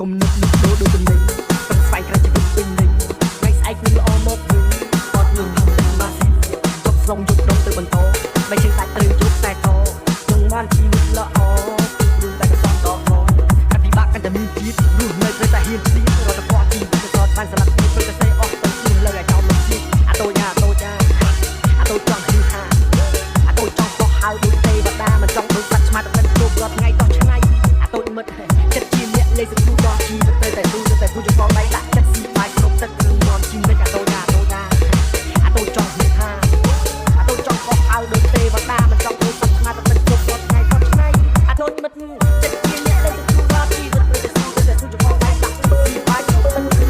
កុំនឹកដូចដូចទំនិញទឹកស្វែងក្រៅជីវិតពេញលេញថ្ងៃស្អែកនឹងល្អមកវិញអត់នឹងហត់មកសិចុកស្លងយុគដងទៅបន្តមិនជើងតែត្រូវយុគតែតនឹងបានជីវិតល្អព្រោះតែកសោតតកអភិបាលកាន់តែមានជាតិរស់នៅត្រូវតែហ៊ានព្រៀបរដ្ឋបတ်ជីវិតក៏បានស្លាប់ពេលទៅសេអស់ទៅខ្លួនលើឲ្យចោលមិនជាតិអាតូចចង់ហឺហាអាតូចចង់បោះហៅដូចទេវតាមិនចង់ដូចសត្វឆ្មាទៅមិនគ្រប់រាល់ថ្ងៃតោះឆ្ងាយអាតូចមិត្តចិត្តជាអ្នកលេខសទូដល់ជីវិតទៅតែទូទៅតែពូជបងដៃដាក់ចិត្តស៊ីបាយគ្រប់ទឹកគ្រឿងនំជីវិតអាតូចចង់ហឺហាអាតូចចង់បោះហៅដូចទេវតាមិនចង់ដូចសត្វឆ្មាទៅមិនគ្រប់រាល់ថ្ងៃតោះឆ្ងាយអាតូចមិត្តចិត្តជាអ្នកលេខសទូដល់ជីវិតទៅតែទូទៅតែពូជបងដៃដាក់ចិត្តស៊ីបាយគ្រប់ទឹកគ្រឿងន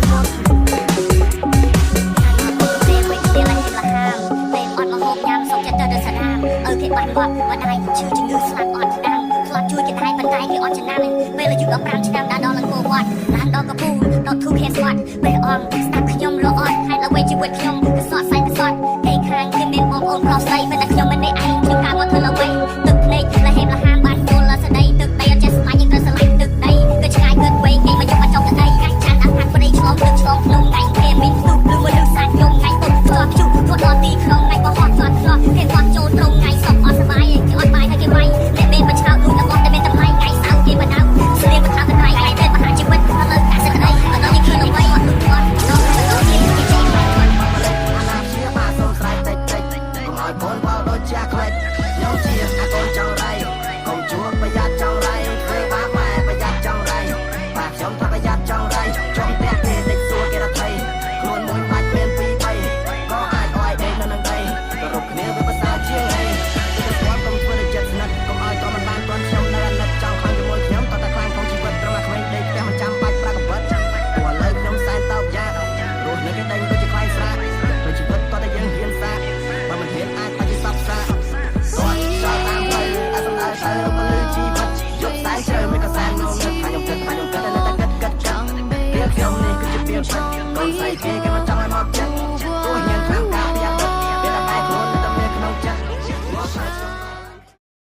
ំជីវិតបានគាត់មិនដៃឈឺជំងឺស្លាប់អត់ស្ដាំខ្លាប់ជួយគេដែរប៉ុន្តែគេអត់ចំណាំពេលអាយុ15ឆ្នាំដល់ដល់អង្គវត្តឡើងដល់កពូដល់ធូខេស្វាត់ពេលអង្គស្ដាប់ខ្ញុំរអត់ហេតុអ្វីជីវិតខ្ញុំគឺសក់សាច់សក់គេខាងគេមានបងប្អូនប្រុសស្រីមិនតែខ្ញុំមិនឯងខ្ញុំកាលមកធ្វើអ្វីទឹកភ្នែកលះហេមលះហាមបានយល់ស្ដីទឹកដីអត់ចេះស្មាច់យើងត្រូវស្រឡាញ់ទឹកដីគឺឆ្ងាយគឺវែងគេមកយកមកចង់ទឹកដីកាច់ចានអាហារប្តីឆ្លងទឹកឆ្លងក្នុងថ្ងៃគេមានទូលឺមនុស្សសាច់ខ្ញុំថ្ងៃពុកធ្លាប់ជួបគាត់ដល់ទីក្នុងថ្ងៃបោះហត់គាត់ធ្លាប់គេគាត់ចូលត្រង់ថ្ងៃសុខអត់សប្បាយគេអត់បាយហើយគេវាយតែមានបច្ឆោតដូចរបស់តែមានតម្លៃថ្ងៃសៅរ៍គេមិនដៅស្រៀងបថាតម្លៃថ្ងៃពេលមហាជីវិតឥឡូវកាសក្តីឥឡូវនេះឃើញអ្វីអត់ដូចគាត់ដល់គេគេចេះអាណាជាបាទសូមស្រែកតិចតិចកុំឲ្យកូនបោដូចជាខ្លេចខ្ញុំជាអាកូនចង់រៃកុំជួបប្រយ័ត្នចង់រៃធ្វើបាបម៉ែប្រយ័ត្នចង់រៃបាទខ្ញុំថាប្រយ័ត្នចង់រៃចង់តែគេតិចសួរគេថាថៃខ្លួនមួយបាច់មាន2 3ក៏អាចអោយដេកនៅនឹងដីក៏រកគ្នាវាភាសាជាងអីគេស្គាល់កុំធ្វើចិត្តស្និទ្ធកុំឲ្យក៏មិនបានទាន់ខ្ញុំនៅអាណិតចង់ខ្លាំងជាមួយខ្ញុំតតែខ្លាំងក្នុងជីវិតត្រង់តែក្មេងដេកផ្ទះមិនចាំបាច់ប្រាក់កំបិតព្រោះឥឡូវខ្ញុំសែនតោកយ៉ារស់នៅគេដេញដូចជាខ្លែងស្រាដូចជីវិតតតែយើងហ៊ានសាបើមិនហ៊ានអាចបាច់សັບសាគាត់ចោលតាមទៅតែសម្ដៅទៅរកលឺជីវិតយកសែនជ្រៅមិនក៏សែននោះថាខ្ញុំគិតតែនៅតែគិតចង់ពេលខ្ញុំនេះគឺជាពេលកូនស្រីគេ